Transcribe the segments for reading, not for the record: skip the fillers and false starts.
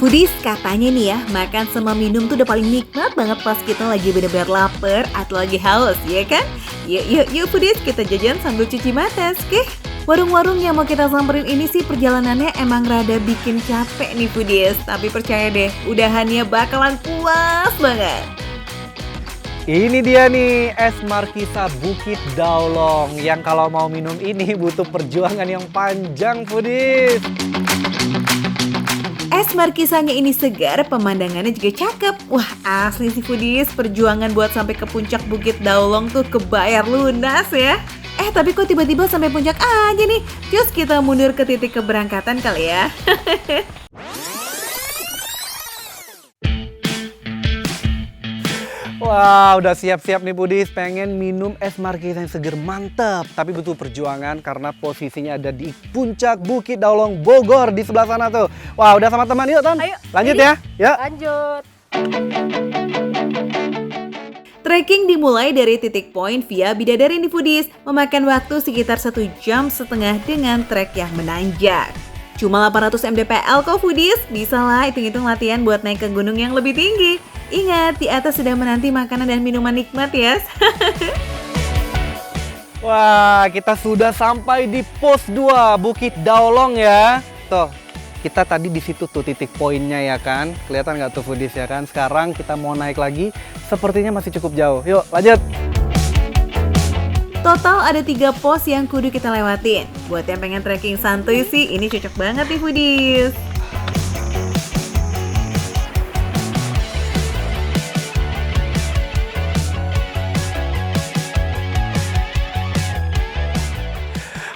Foodies, katanya nih ya, makan sama minum tuh udah paling nikmat banget pas kita lagi bener-bener lapar atau lagi haus, ya kan? Yuk Foodies, kita jajan sambil cuci mata, oke? Warung-warung yang mau kita samperin ini sih perjalanannya emang rada bikin capek nih Foodies. Tapi percaya deh, udahannya bakalan puas banget. Ini dia nih, es Markisa Bukit Daulong. Yang kalau mau minum ini butuh perjuangan yang panjang, Foodies. Es Markisanya ini segar, pemandangannya juga cakep. Wah asli sih Foodies, perjuangan buat sampai ke puncak Bukit Daulong tuh kebayar lunas ya. Tapi kok tiba-tiba sampai puncak aja nih? Cus kita mundur ke titik keberangkatan kali ya. Wah, udah siap-siap nih Foodies, pengen minum es Markisa yang seger, mantep. Tapi butuh perjuangan karena posisinya ada di puncak Bukit Daulong Bogor di sebelah sana tuh. Wah, udah sama teman, yuk Ton. Ayo, lanjut ini. ya. Yuk. Lanjut. Trekking dimulai dari titik poin via Bidadari nih Foodies, memakan waktu sekitar 1,5 jam dengan trek yang menanjak. Cuma 800 mdpl kok Foodies, bisa lah hitung-hitung latihan buat naik ke gunung yang lebih tinggi. Ingat, di atas sudah menanti makanan dan minuman nikmat ya. Wah, kita sudah sampai di pos 2 Bukit Daulong ya. Tuh, kita tadi di situ tuh titik poinnya ya kan. Kelihatan nggak tuh Foodies ya kan? Sekarang kita mau naik lagi, sepertinya masih cukup jauh. Yuk, lanjut. Total ada 3 pos yang kudu kita lewatin. Buat yang pengen trekking santuy sih, ini cocok banget nih Foodies.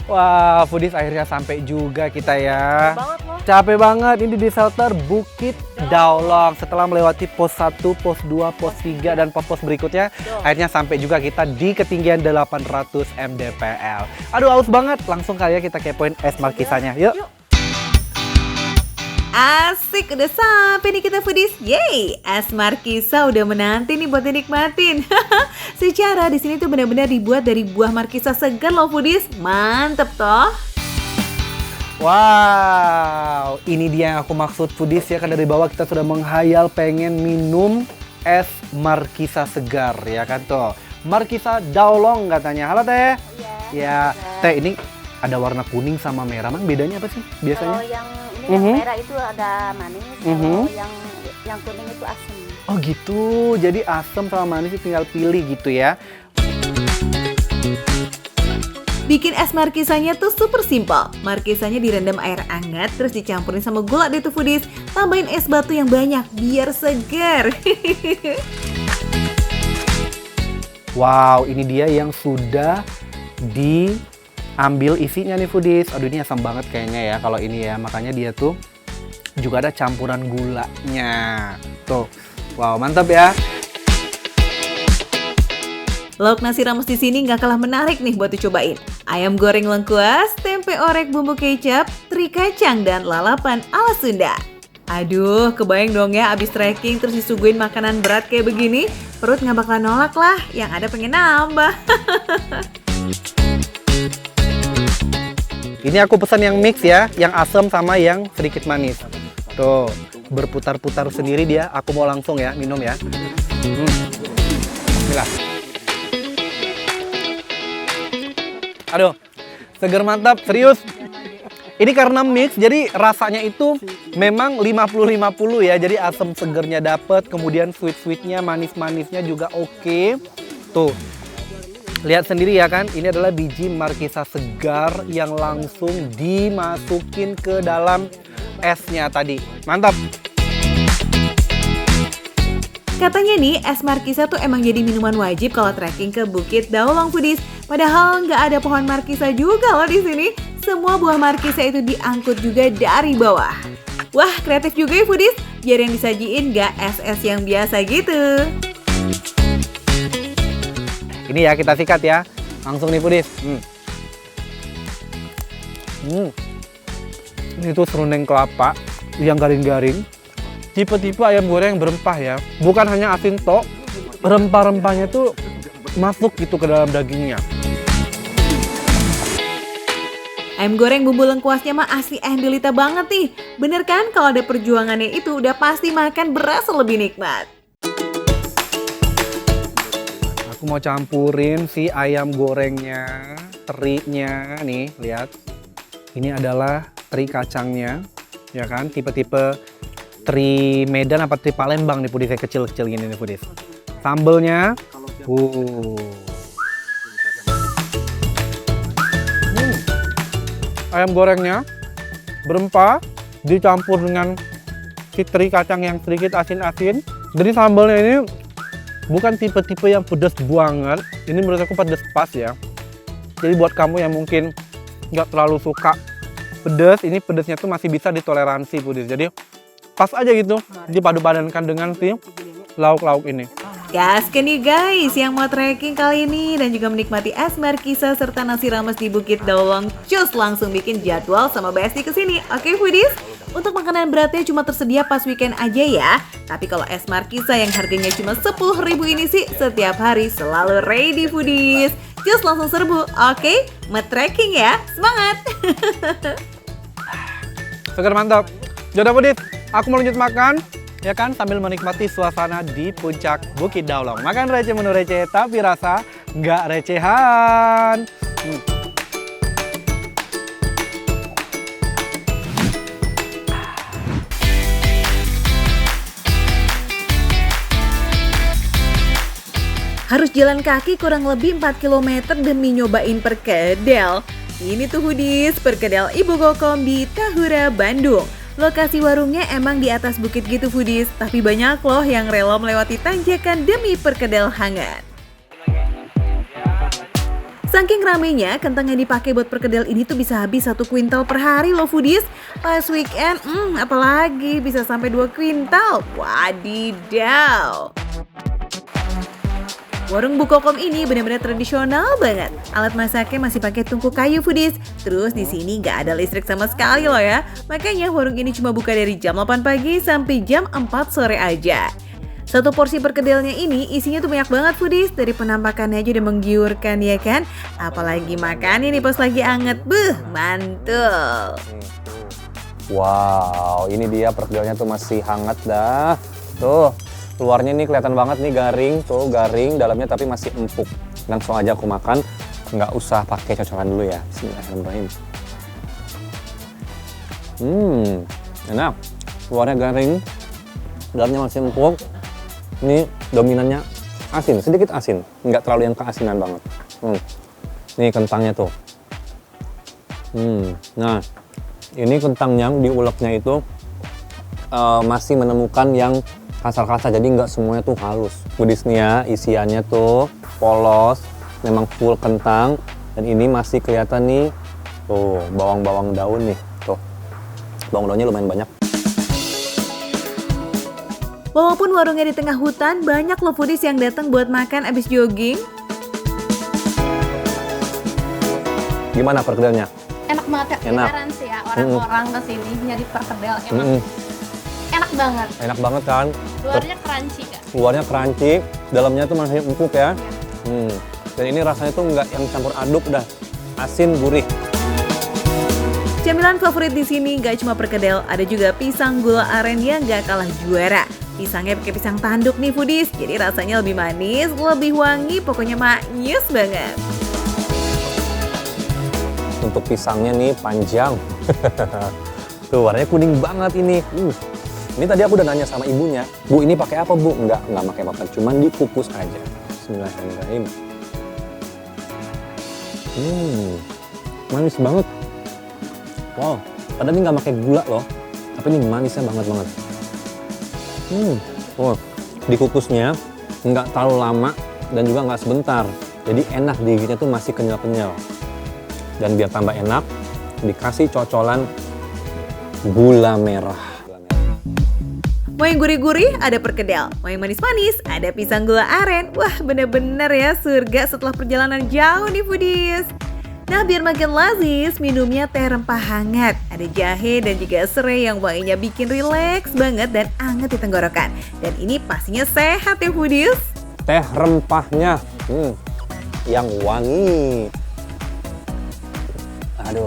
Wah, Foodies akhirnya sampai juga kita ya. Banget loh. Capek banget, ini di shelter Bukit Daulong. Setelah melewati pos 1, pos 2, pos 3, dan pos-pos berikutnya, akhirnya sampai juga kita di ketinggian 800 mdpl. Aduh, haus banget. Langsung kali ya kita kepoin es Markisanya. Yuk. Asik, udah sampai nih kita Foodies. Yeay, es Markisa udah menanti nih buat dinikmatin. Secara di sini tuh benar-benar dibuat dari buah Markisa segar loh Foodies. Mantep toh. Wow, ini dia yang aku maksud Foodies ya kan, dari bawah kita sudah menghayal pengen minum es Markisa segar ya kan tuh. Markisa Daulong katanya. Halo Teh. Iya. Ya, Teh ini ada warna kuning sama merah. Mang bedanya apa sih biasanya? Kalau yang ini yang merah itu ada manis, kalau yang kuning itu asam. Oh gitu, jadi asam sama manis tinggal pilih gitu ya. Bikin es Markisanya tuh super simpel. Markisanya direndam air hangat, terus dicampurin sama gula deh tuh Foodies. Tambahin es batu yang banyak biar segar. Wow, ini dia yang sudah diambil isinya nih Foodies. Aduh, ini asam banget kayaknya ya kalau ini ya. Makanya dia tuh juga ada campuran gulanya. Tuh, wow mantap ya. Lauk nasi rames di sini nggak kalah menarik nih buat dicobain. Ayam goreng lengkuas, tempe orek bumbu kecap, teri kacang, dan lalapan ala Sunda. Aduh, kebayang dong ya abis trekking terus disuguhin makanan berat kayak begini, perut nggak bakalan nolak lah, yang ada pengen nambah. Ini aku pesan yang mix ya, yang asam sama yang sedikit manis. Tuh, berputar-putar sendiri dia. Aku mau langsung ya minum ya. Bismillah. Aduh, seger mantap, serius. Ini karena mix, jadi rasanya itu memang 50-50 ya. Jadi asam segernya dapet, kemudian sweet-sweetnya, manis-manisnya juga oke. Tuh, lihat sendiri ya kan, ini adalah biji Markisa segar yang langsung dimasukin ke dalam esnya tadi. Mantap! Katanya nih, es Markisa tuh emang jadi minuman wajib kalau trekking ke Bukit Daulong Foodies. Padahal nggak ada pohon Markisa juga loh di sini. Semua buah Markisa itu diangkut juga dari bawah. Wah, kreatif juga ya Foodies. Biar yang disajiin nggak es-es yang biasa gitu. Ini ya kita sikat ya, langsung nih Foodies. Ini tuh serundeng kelapa yang garing-garing. Tipe-tipe ayam goreng yang berempah ya. Bukan hanya asin tok, rempah-rempahnya tuh masuk gitu ke dalam dagingnya. Ayam goreng bumbu lengkuasnya mah asli Delita banget nih. Bener kan kalau ada perjuangannya itu udah pasti makan berasa lebih nikmat. Aku mau campurin si ayam gorengnya, terinya nih, lihat. Ini adalah teri kacangnya, ya kan? Tipe-tipe teri Medan apa teri Palembang nih Pudis, kecil-kecil gini nih Pudis. Sambelnya, ayam gorengnya berempah dicampur dengan si teri kacang yang sedikit asin-asin. Jadi sambalnya ini bukan tipe-tipe yang pedas banget. Ini menurut aku pedas pas ya. Jadi buat kamu yang mungkin nggak terlalu suka pedas, ini pedasnya tuh masih bisa ditoleransi Pudis. Jadi pas aja gitu dipadu-padankan dengan si lauk-lauk ini. Gaskan nih guys yang mau trekking kali ini dan juga menikmati es markisa serta nasi rames di Bukit Daulong, cus langsung bikin jadwal sama Besti kesini. Oke Foodies? Untuk makanan beratnya cuma tersedia pas weekend aja ya. Tapi kalau es markisa yang harganya cuma 10.000 ini sih setiap hari selalu ready Foodies. Cus langsung serbu, oke? Mau trekking ya, semangat! Segar mantap. Jodoh Foodies, aku mau lanjut makan. Ya kan, sambil menikmati suasana di puncak Bukit Daulong. Makan receh menu receh, tapi rasa nggak recehan. Harus jalan kaki kurang lebih 4 km demi nyobain perkedel. Ini tuh Foodies, perkedel Ibu Kokom di Tahura, Bandung. Lokasi warungnya emang di atas bukit gitu Foodies, tapi banyak loh yang rela melewati tanjakan demi perkedel hangat. Saking ramenya, kentang yang dipakai buat perkedel ini tuh bisa habis 1 kuintal per hari loh Foodies. Pas weekend, apalagi bisa sampai 2 kuintal. Wadidaw! Warung Bu Kokom ini benar-benar tradisional banget. Alat masaknya masih pakai tungku kayu Foodies. Terus di sini nggak ada listrik sama sekali loh ya. Makanya warung ini cuma buka dari jam 8 pagi sampai jam 4 sore aja. Satu porsi perkedelnya ini isinya tuh banyak banget Foodies. Dari penampakannya aja udah menggiurkan ya kan. Apalagi makan ini pas lagi anget. Mantul. Wow, ini dia perkedelnya tuh masih hangat dah. Tuh. Luarnya nih kelihatan banget nih garing, tuh garing, dalamnya tapi masih empuk. Langsung aja aku makan, nggak usah pakai cocolan dulu ya. Bismillahirrahmanirrahim. Enak. Luarnya garing, dalamnya masih empuk. Ini dominannya asin, sedikit asin, nggak terlalu yang keasinan banget. Nih kentangnya tuh. Nah, ini kentang yang diuleknya itu masih menemukan yang kasar-kasar, jadi nggak semuanya tuh halus. Foodies nih ya, isiannya tuh polos, memang full kentang. Dan ini masih kelihatan nih, tuh bawang-bawang daun nih, tuh bawang daunnya lumayan banyak. Walaupun warungnya di tengah hutan, banyak loh Foodies yang datang buat makan abis jogging. Gimana perkedelnya? Enak banget ya, Enak. beneran sih ya orang-orang kesini nyari perkedel emang enak banget. Enak banget kan? Luarnya crunchy kan? Luarnya crunchy, dalamnya tuh masih empuk ya. Dan ini rasanya tuh nggak yang campur aduk, udah asin gurih. Camilan favorit di sini gak cuma perkedel, ada juga pisang gula aren yang gak kalah juara. Pisangnya pakai pisang tanduk nih Foodies, jadi rasanya lebih manis, lebih wangi, pokoknya maknyus banget. Untuk pisangnya nih panjang. Tuh warnanya kuning banget ini. Ini tadi aku udah nanya sama ibunya, Bu ini pakai apa Bu? Nggak pakai apa-apa, cuman dikukus aja. Bismillahirrahmanirrahim. Manis banget. Wow, padahal ini nggak pakai gula loh, tapi ini manisnya banget. Oh, dikukusnya nggak terlalu lama dan juga nggak sebentar, jadi enak digigitnya tuh masih kenyal-kenyal. Dan biar tambah enak, dikasih cocolan gula merah. Mau yang gurih-gurih, ada perkedel. Mau yang manis-manis, ada pisang gula aren. Wah, bener-bener ya surga setelah perjalanan jauh nih Foodies. Nah, biar makin lazis, minumnya teh rempah hangat. Ada jahe dan juga serai yang wanginya bikin rileks banget dan anget di tenggorokan. Dan ini pastinya sehat ya Foodies. Teh rempahnya yang wangi. Aduh.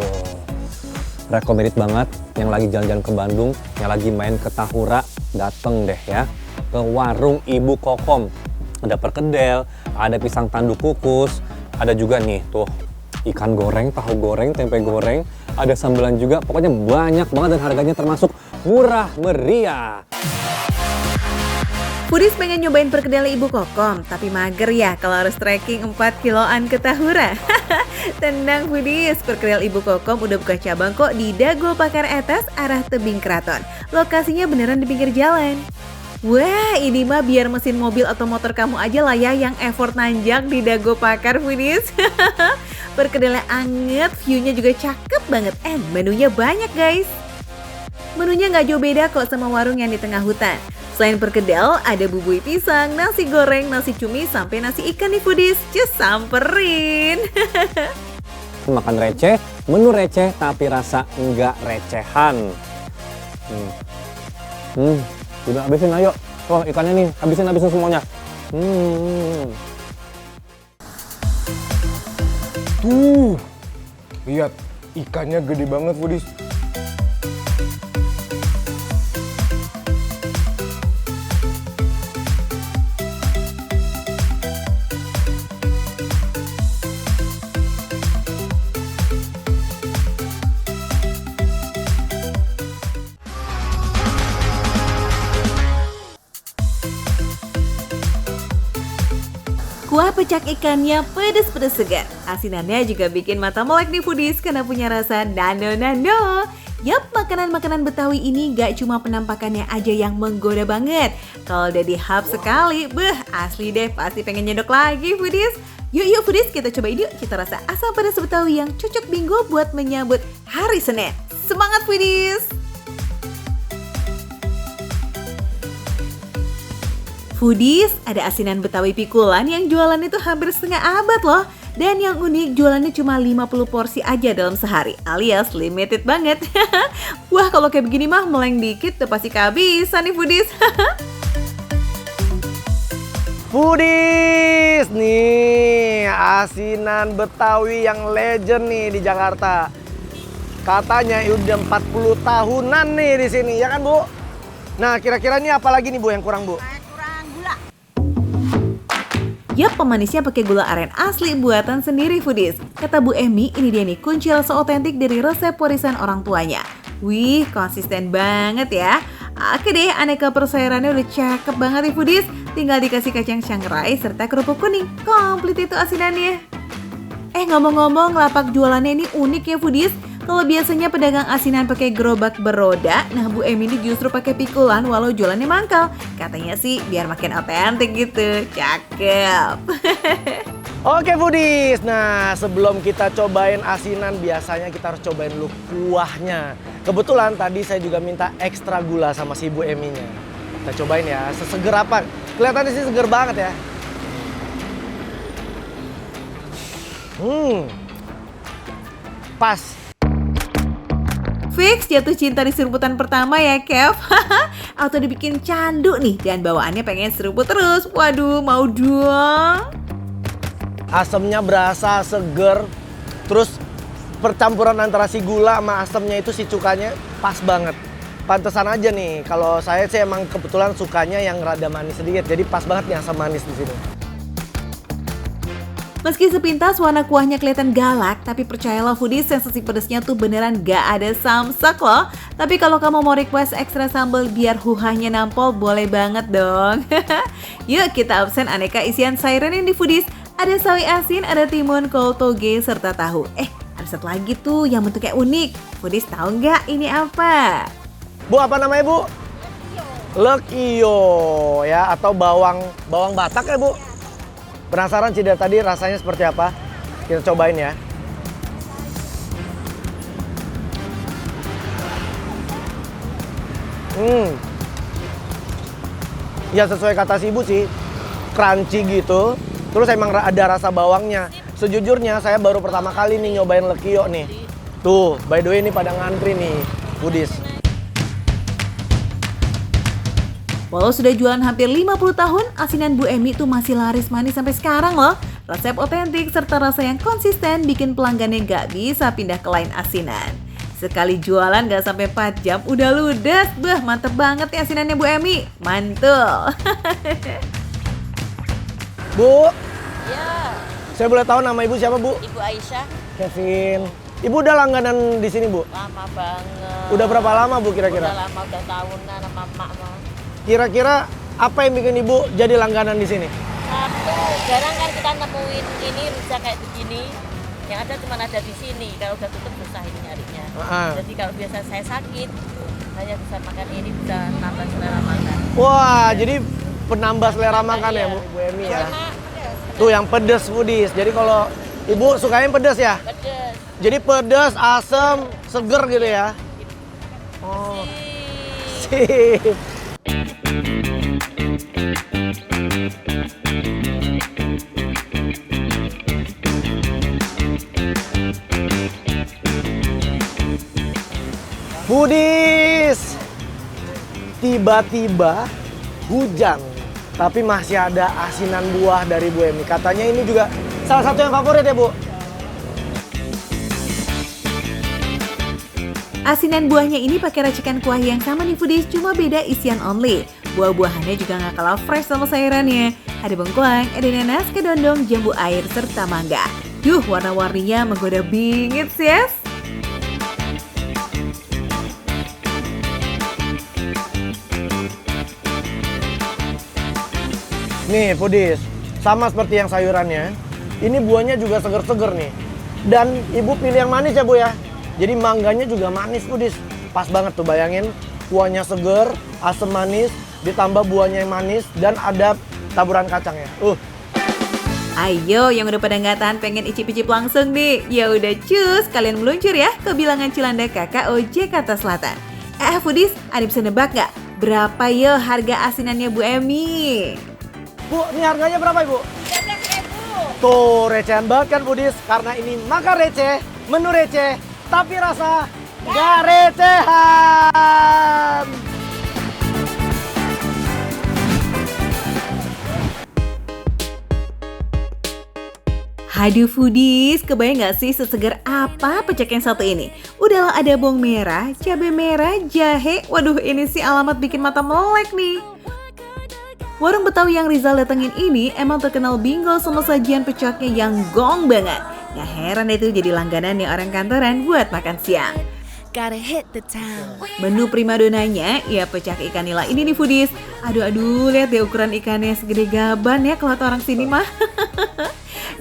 recommended banget. Yang lagi jalan-jalan ke Bandung, yang lagi main ke Tahura, dateng deh ya ke warung Ibu Kokom. Ada perkedel, ada pisang tanduk kukus, ada juga nih tuh ikan goreng, tahu goreng, tempe goreng, ada sambelan juga. Pokoknya banyak banget dan harganya termasuk murah meriah. Foodies pengen nyobain perkedel Ibu Kokom, tapi mager ya kalau harus trekking 4 kiloan ke Tahura. Tenang Foodies, perkedel Ibu Kokom udah buka cabang kok di Dago Pakar Atas arah Tebing Keraton. Lokasinya beneran di pinggir jalan. Wah, ini mah biar mesin mobil atau motor kamu aja lah ya yang effort nanjak di Dago Pakar Foodies. Perkedelnya anget, view-nya juga cakep banget, and menunya banyak guys. Menunya nggak jauh beda kok sama warung yang di tengah hutan. Selain perkedel, ada bubui pisang, nasi goreng, nasi cumi, sampai nasi ikan nih Foodies. Cus, samperin! Makan receh, menu receh tapi rasa enggak recehan. Udah habisin ayo. Oh ikannya nih, habisin semuanya. Tuh, lihat ikannya gede banget Foodies. Kuah pecak ikannya pedes-pedes segar. Asinannya juga bikin mata melek nih Foodies karena punya rasa nano-nano. Yap, makanan-makanan Betawi ini gak cuma penampakannya aja yang menggoda banget. Kalau udah dihap sekali, asli deh pasti pengen nyedok lagi Foodies. Yuk Foodies, kita cobain yuk cita rasa asam pedas Betawi yang cocok bingo buat menyambut hari Senin. Semangat Foodies! Foodies, ada asinan Betawi pikulan yang jualannya itu hampir setengah abad loh. Dan yang unik, jualannya cuma 50 porsi aja dalam sehari, alias limited banget. Wah, kalau kayak begini mah meleng dikit udah pasti kehabisan nih Foodies. Foodies, nih asinan Betawi yang legend nih di Jakarta. Katanya udah 40 tahunan nih di sini, ya kan Bu? Nah, kira-kira ini apa lagi nih Bu yang kurang Bu? Yap, pemanisnya pakai gula aren asli buatan sendiri Foodies. Kata Bu Emi, ini dia nih kunci rasa otentik dari resep warisan orang tuanya. Wih, konsisten banget ya. Oke deh, aneka persairannya udah cakep banget nih Foodies. Tinggal dikasih kacang sangrai serta kerupuk kuning. Komplit itu asinannya. Ngomong-ngomong, lapak jualannya ini unik ya Foodies. Kalau biasanya pedagang asinan pakai gerobak beroda, nah Bu Emi ini justru pakai pikulan walau jualannya mangkal. Katanya sih biar makin otentik gitu. Cakep. Oke Foodies, nah sebelum kita cobain asinan biasanya kita harus cobain dulu kuahnya. Kebetulan tadi saya juga minta ekstra gula sama si Bu Eminya. Kita cobain ya, seseger apa? Kelihatannya sih seger banget ya. Pas. Fix jatuh cinta di seruputan pertama ya Kev. Atau dibikin candu nih dan bawaannya pengen seruput terus. Waduh, mau dong. Asamnya berasa seger. Terus percampuran antara si gula sama asamnya itu si cukanya pas banget. Pantesan aja nih, kalau saya sih emang kebetulan sukanya yang rada manis sedikit. Jadi pas banget nih asam manis di sini. Meski sepintas warna kuahnya kelihatan galak, tapi percayalah Foodies, sensasi pedesnya tuh beneran gak ada samsak loh. Tapi kalau kamu mau request ekstra sambal biar huhahnya nampol, boleh banget dong. Yuk kita absen aneka isian sayuran yang di Foodies. Ada sawi asin, ada timun, kol toge, serta tahu. Ada satu lagi tuh yang bentuknya unik. Foodies tahu nggak ini apa? Bu, apa namanya Bu? Lekio ya, atau bawang Batak ya Bu? Penasaran sih dari tadi rasanya seperti apa? Kita cobain ya. Ya sesuai kata si Ibu sih, crunchy gitu. Terus emang ada rasa bawangnya. Sejujurnya saya baru pertama kali nih nyobain lekio nih. Tuh, by the way ini pada ngantri nih, Foodies. Walau sudah jualan hampir 50 tahun, asinan Bu Emi tuh masih laris manis sampai sekarang loh. Resep otentik serta rasa yang konsisten bikin pelanggannya gak bisa pindah ke lain asinan. Sekali jualan gak sampai 4 jam udah ludes. Bah, mantep banget ya asinannya Bu Emi. Mantul. Bu, Ya, saya boleh tahu nama ibu siapa, Bu? Ibu Aisyah Kevin. Ibu udah langganan di sini, Bu? lama banget. Udah berapa lama, Bu, Udah kira-kira? lama, udah tahunan sama emak mah. Kira-kira apa yang bikin Ibu jadi langganan di sini? Satu, jarang kan kita nemuin ini rujak kayak begini. Yang ada cuma ada di sini. Kalau udah tutup susah ini nyarinya. Ah. Jadi kalau biasa saya sakit, saya bisa makan ini, bisa nambah selera makan. Wah, jadi penambah selera makan ya, Bu Emi ya? Tuh yang pedes, Budis. Jadi kalau Ibu sukanya yang pedes ya? Pedes. Jadi pedes, asem, seger gitu ya? Oh, sip. Budis, tiba-tiba hujan, tapi masih ada asinan buah dari Bu Emi. Katanya ini juga salah satu yang favorit ya, Bu? Asinan buahnya ini pakai racikan kuah yang sama nih foodies, cuma beda isian only. Buah-buahannya juga nggak kalah fresh sama sayurannya. Ada bengkoang, ada nanas, kedondong, jambu air, serta mangga. Duh, warna-warninya menggoda bingit yes. Nih, Foodies, sama seperti yang sayurannya, ini buahnya juga seger-seger nih. Dan Ibu pilih yang manis ya, Bu ya? Jadi mangganya juga manis, Foodies. Pas banget tuh, bayangin. Kuahnya seger, asam manis, ditambah buahnya yang manis, dan ada taburan kacangnya. Ayo, yang udah pada nggak tahan pengen icip-icip langsung nih. Ya udah cus, kalian meluncur ya ke bilangan Cilanda KKO Jakarta Selatan. Foodies, ada bisa nebak nggak? Berapa yo harga asinannya Bu Emi? Bu, ini harganya berapa, Ibu? 13.000. Tuh, recehan banget kan, Foodies? Karena ini makan receh, menu receh, tapi rasa nggak recehan. Haduh Foodies, kebayang gak sih sesegar apa pecak yang satu ini? Udahlah ada bawang merah, cabai merah, jahe. Waduh, ini sih alamat bikin mata melek nih. Warung Betawi yang Rizal datengin ini emang terkenal bingo sama sajian pecaknya yang gong banget. Gak heran itu jadi langganan nih orang kantoran buat makan siang. Menu primadonanya ya pecak ikan nila ini nih Foodies. Aduh, lihat deh ukuran ikannya segede gaban ya kalau orang sini mah.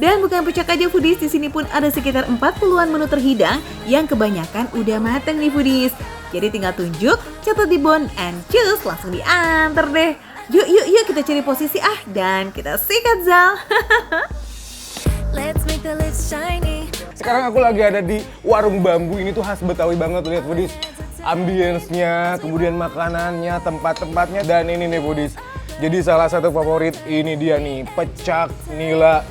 Dan bukan pecak aja Foodies, di sini pun ada sekitar 40-an menu terhidang yang kebanyakan udah mateng nih Foodies. Jadi tinggal tunjuk, catat di bon, and cus langsung diantar deh. Yuk kita cari posisi dan kita sikat Zal. Let's make the lips shiny. Sekarang aku lagi ada di warung bambu. Ini tuh khas Betawi banget, lihat Budis. Ambience-nya, kemudian makanannya, tempat-tempatnya, dan ini nih Budis. Jadi salah satu favorit ini dia nih, pecak nila.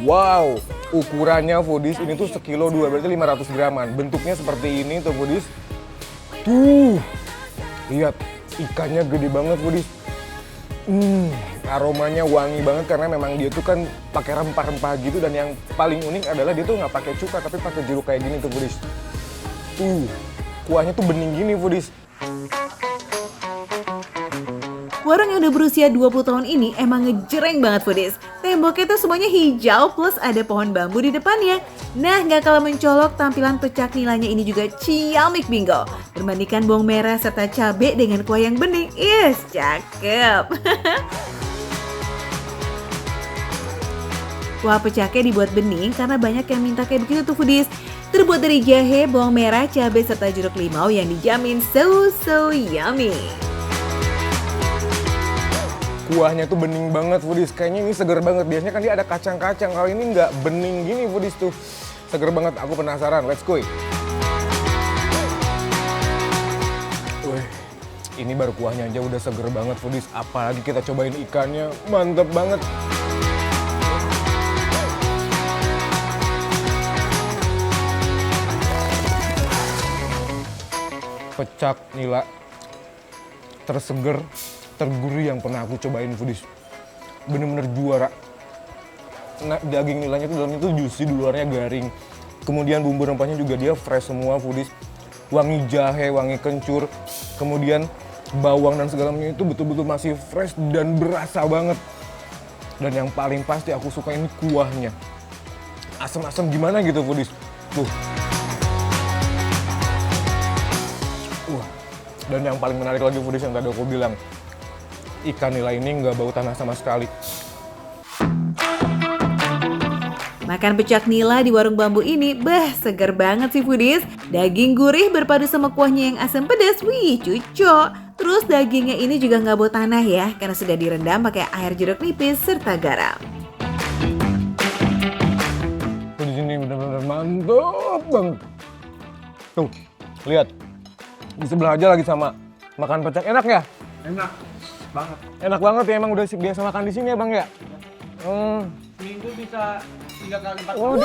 Wow, ukurannya Budis ini tuh sekilo 2, berarti 500 graman. Bentuknya seperti ini tuh Budis. Lihat, ikannya gede banget Budis. Aromanya wangi banget karena memang dia tuh kan pakai rempah-rempah gitu, dan yang paling unik adalah dia tuh nggak pakai cuka tapi pakai jeruk kayak gini tuh Budis. Kuahnya tuh bening gini Budis. Warung yang udah berusia 20 tahun ini emang ngejreng banget Foodies. Temboknya tuh semuanya hijau plus ada pohon bambu di depannya. Nah, nggak kalah mencolok tampilan pecak nilanya ini juga ciamik bingo. Berbandingkan bawang merah serta cabai dengan kuah yang bening. Yes, cakep. Kuah pecaknya dibuat bening karena banyak yang minta kayak begitu tuh Foodies. Terbuat dari jahe, bawang merah, cabai serta jeruk limau yang dijamin so yummy. Kuahnya tuh bening banget Foodies, kayaknya ini seger banget. Biasanya kan dia ada kacang-kacang, kalau ini nggak bening gini Foodies tuh. Seger banget, aku penasaran, let's go. Wih, ini baru kuahnya aja udah seger banget Foodies, apalagi kita cobain ikannya, mantep banget. Pecak nila terseger, tergurih yang pernah aku cobain Foodies. Bener-bener juara. Nah, daging nilanya tuh dalamnya tuh juicy, di luarnya garing. Kemudian bumbu rempahnya juga dia fresh semua, foodies. Wangi jahe, wangi kencur, kemudian bawang dan segala macam itu betul-betul masih fresh dan berasa banget. Dan yang paling pasti aku suka ini kuahnya. Asam-asam gimana gitu, foodies. Tuh. Dan yang paling menarik lagi, foodies, yang tadi aku bilang, ikan nila ini nggak bau tanah sama sekali. Makan pecak nila di warung bambu ini, seger banget sih foodies. Daging gurih berpadu sama kuahnya yang asam pedas, wih cucok. Terus dagingnya ini juga nggak bau tanah ya, karena sudah direndam pakai air jeruk nipis serta garam. Di sini benar-benar mantap banget. Tuh, lihat. Di sebelah aja lagi sama makan pecak, enak ya? Enak banget. Enak banget ya, emang udah biasa makan di sini ya Bang ya? Seminggu bisa 3 kali 4 Oh,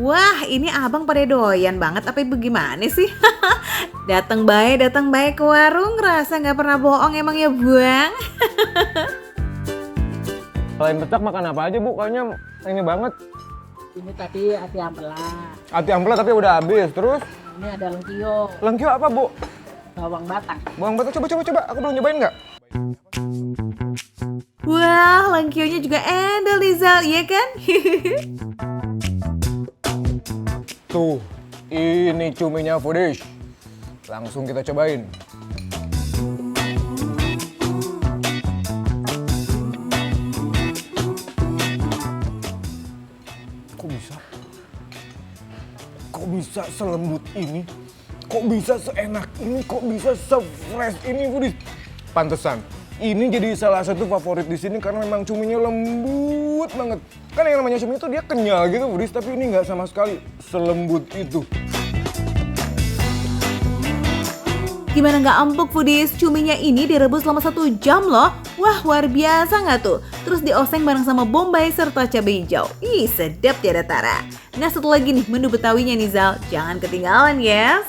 Wah, ini abang pada doyan banget apa bagaimana sih? Datang baik ke warung, rasa nggak pernah bohong emang ya Bang? Selain pecak makan apa aja Bu? Kayaknya ini banget. Ini tadi ati ampela, Ati ampela tapi udah habis. Terus ini ada lengkio, lengkio apa Bu? bawang batak. Bawang batak, coba. Aku belum nyobain nggak? Wah, lengkionya juga endel nih Zal, iya kan? Tuh, ini cuminya foodies. Langsung kita cobain. Kok bisa selembut ini? Kok bisa seenak ini? Kok bisa se-fresh ini, foodies? Pantesan. Ini jadi salah satu favorit di sini karena memang cuminya lembut banget. Kan yang namanya cumi itu dia kenyal gitu, foodies, tapi ini nggak sama sekali selembut itu. Gimana nggak empuk foodies, cuminya ini direbus selama 1 jam loh. Wah, luar biasa nggak tuh? Terus dioseng bareng sama bombay serta cabai hijau. Ih, sedap tiada tara. Nah, satu lagi nih menu Betawinya nih Zal, jangan ketinggalan ya.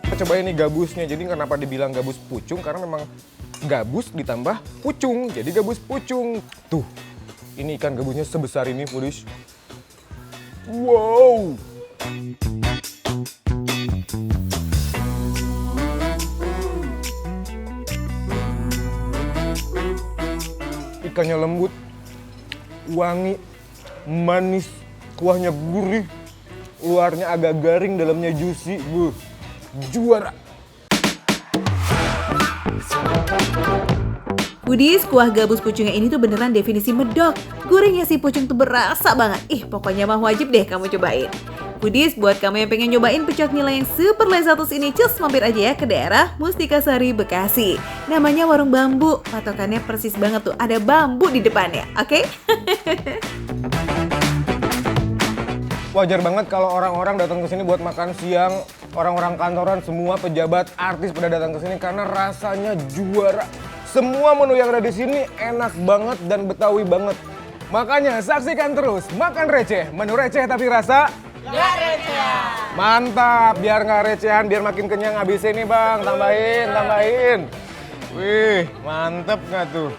Kita cobain nih gabusnya. Jadi kenapa dibilang gabus pucung? Karena memang gabus ditambah pucung, jadi gabus pucung. Tuh, ini ikan gabusnya sebesar ini, foodies. Wow! Ikannya lembut, wangi, manis, kuahnya gurih, luarnya agak garing, dalamnya juicy. Juara! Foodies, kuah gabus pucungnya ini tuh beneran definisi medok. Gurihnya si pucung tuh berasa banget. Ih, pokoknya mah wajib deh kamu cobain. Foodies, buat kamu yang pengen nyobain pecak nila yang super lezatus ini, cus mampir aja ya ke daerah Mustika Sari, Bekasi. Namanya Warung Bambu, patokannya persis banget tuh, ada bambu di depannya, oke? Wajar banget kalau orang-orang datang ke sini buat makan siang, orang-orang kantoran, semua pejabat, artis pada datang ke sini karena rasanya juara. Semua menu yang ada di sini enak banget dan Betawi banget. Makanya saksikan terus Makan Receh, menu receh tapi rasa Nggak receh. mantap. Biar nggak recehan, biar makin kenyang habis ini Bang. Tambahin. Wih, mantep nggak tuh?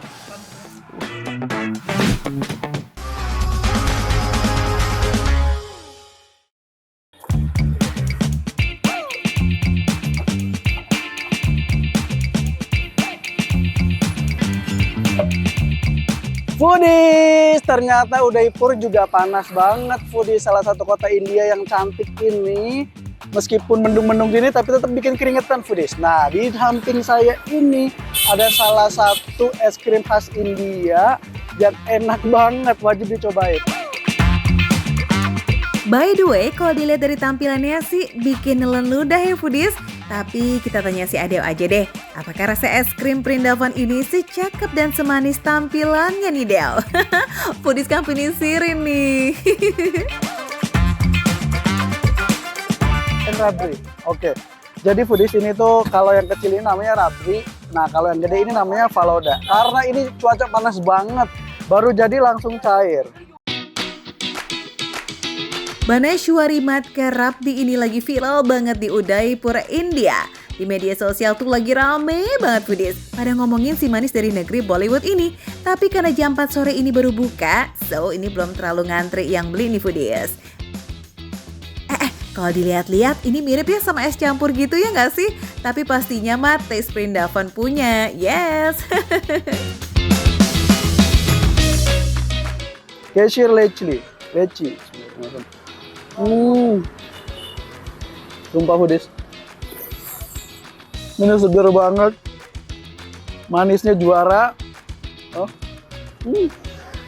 Foodies, ternyata Udaipur juga panas banget foodies, salah satu kota India yang cantik ini. Meskipun mendung-mendung gini tapi tetap bikin keringetan foodies. Nah, di samping saya ini ada salah satu es krim khas India yang enak banget, wajib dicobain. By the way, kalau dilihat dari tampilannya sih bikin nelen ludah ya foodies. Tapi kita tanya si Adeo aja deh, apakah rasa es krim Prindavan ini secakep dan semanis tampilannya nih Del? Foodies kan penisirin nih. Rabri, oke. Jadi foodies ini tuh kalau yang kecil ini namanya Rabri, nah kalau yang gede ini namanya Faloda. Karena ini cuaca panas banget, baru jadi langsung cair. Baneshwari Matka Rabdi ini lagi viral banget di Udaipur, India. Di media sosial tuh lagi rame banget foodies pada ngomongin si manis dari negeri Bollywood ini. Tapi karena jam 4 sore ini baru buka, so ini belum terlalu ngantri yang beli nih foodies. Kalau dilihat-lihat ini mirip ya sama es campur gitu ya nggak sih? Tapi pastinya mah taste Vrindavan punya, yes. Kesir leci. Sumpah foodies. Ini seger banget. Manisnya juara.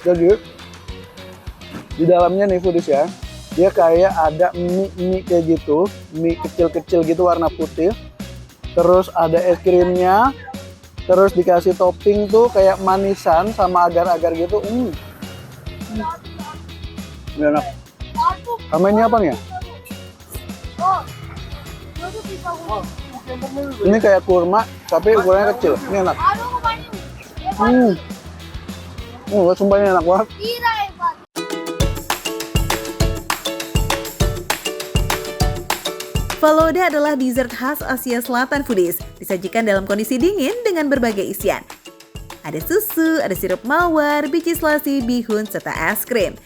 Jadi di dalamnya nih foodies ya. Dia kayak ada mie kayak gitu, mie kecil-kecil gitu warna putih. Terus ada es krimnya, terus dikasih topping tuh kayak manisan sama agar-agar gitu. Ini enak. Sama ini apa nih ya? Ini kayak kurma, tapi ukurannya kecil. Ini enak. Sumpah ini enak banget. Falooda adalah dessert khas Asia Selatan foodies, disajikan dalam kondisi dingin dengan berbagai isian. Ada susu, ada sirup mawar, biji selasi, bihun, serta es krim.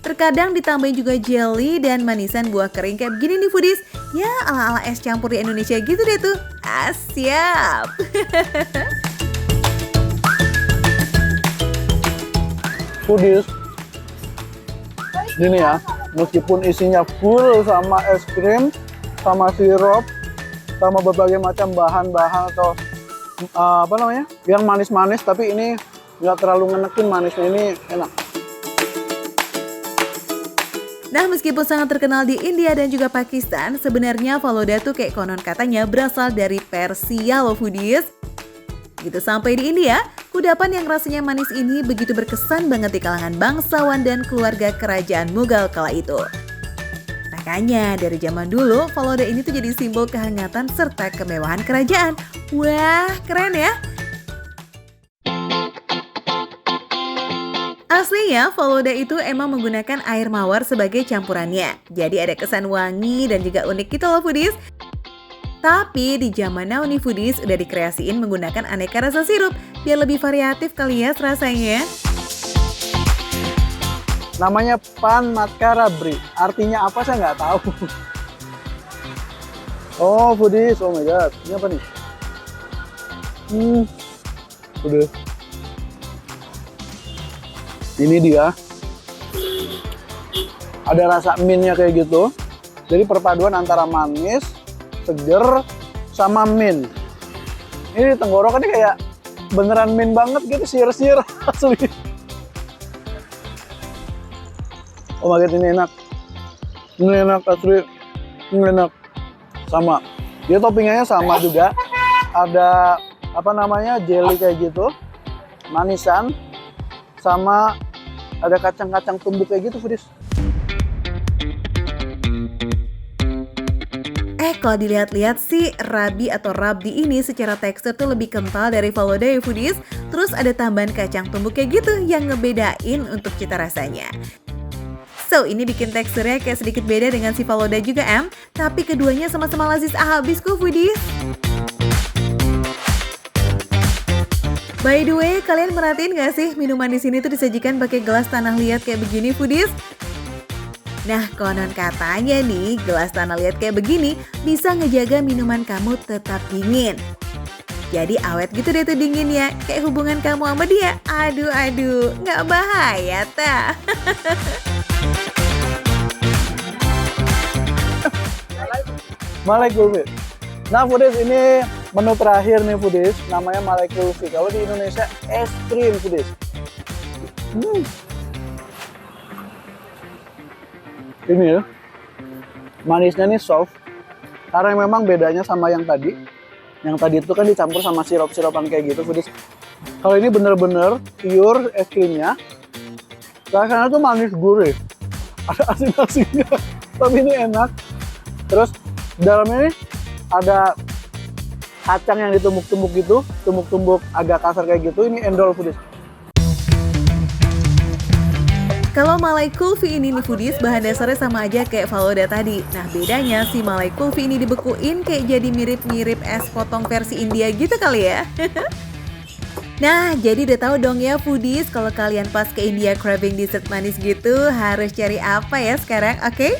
Terkadang ditambahin juga jelly dan manisan buah kering kayak begini nih foodies. Ya ala-ala es campur di Indonesia gitu deh tuh. Siap! Foodies. Gini ya, meskipun isinya full sama es krim, sama sirup, sama berbagai macam bahan-bahan atau yang manis-manis, tapi ini nggak terlalu ngenekin manisnya, ini enak. Nah, meskipun sangat terkenal di India dan juga Pakistan, sebenarnya Falooda tuh kayak konon katanya berasal dari Persia loh foodies. Gitu sampai di India, kudapan yang rasanya manis ini begitu berkesan banget di kalangan bangsawan dan keluarga kerajaan Mughal kala itu. Makanya dari zaman dulu, Falooda ini tuh jadi simbol kehangatan serta kemewahan kerajaan. Wah, keren ya! Aslinya, Falooda itu emang menggunakan air mawar sebagai campurannya. Jadi ada kesan wangi dan juga unik gitu loh foodies. Tapi di zaman now nih foodies udah dikreasiin menggunakan aneka rasa sirup biar lebih variatif kali ya rasanya. Namanya pan matkarabri. Artinya apa saya nggak tahu. Oh foodies, oh my god. Ini apa nih? Udah. Ini dia. Ada rasa mint-nya kayak gitu. Jadi perpaduan antara manis, seger, sama mint. Ini tenggorokannya kayak beneran mint banget gitu, sir-sir asli. Oh my god, ini enak. Ini enak asli. Ini enak. Sama. Dia toppingannya sama juga. Ada jelly kayak gitu. Manisan. Sama ada kacang-kacang tumbuk kayak gitu, foodies. Kalau dilihat-lihat sih, rabi atau rabdi ini secara tekstur tuh lebih kental dari Falooda ya foodies. Terus ada tambahan kacang tumbuk kayak gitu yang ngebedain untuk cita rasanya. So, ini bikin teksturnya kayak sedikit beda dengan si Falooda juga tapi keduanya sama-sama lazis habis kok foodies. By the way, kalian merhatiin gak sih minuman di sini tuh disajikan pakai gelas tanah liat kayak begini foodies? Nah, konon katanya nih, gelas tanah liat kayak begini bisa ngejaga minuman kamu tetap dingin. Jadi awet gitu deh tuh dinginnya, kayak hubungan kamu sama dia. Aduh, nggak bahaya ta? Malai kulfi. Nah foodies, ini menu terakhir nih foodies, namanya malai kulfi. Kalau di Indonesia es krim foodies. Ini ya, manisnya nih soft, karena memang bedanya sama yang tadi. Yang tadi itu kan dicampur sama sirup-sirupan kayak gitu foodies. Kalau ini bener-bener pure es krimnya, rasanya tuh manis gurih, ada asin-asinnya, tapi ini enak. Terus dalamnya nih ada kacang yang ditumbuk-tumbuk gitu, tumbuk-tumbuk agak kasar kayak gitu. Ini endol foodies. Kalau Malai Kulfi ini nih foodies, bahan dasarnya sama aja kayak Faloda tadi. Nah bedanya si Malai Kulfi ini dibekuin kayak jadi mirip-mirip es potong versi India gitu kali ya. Nah jadi udah tahu dong ya foodies, kalau kalian pas ke India craving dessert manis gitu harus cari apa ya sekarang, oke?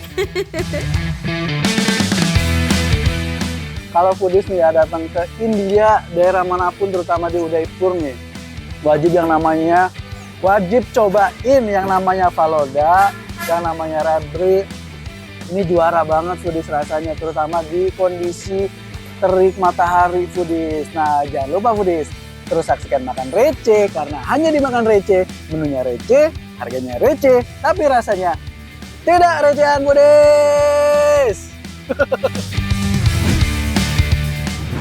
Kalau foodies nih ya datang ke India, daerah manapun terutama di Udaipur nih, wajib cobain yang namanya Faloda, yang namanya Radri. Ini juara banget foodies rasanya, terutama di kondisi terik matahari foodies. Nah jangan lupa foodies, terus saksikan Makan Receh, karena hanya di Makan Receh, menunya receh, harganya receh, tapi rasanya tidak recehan foodies.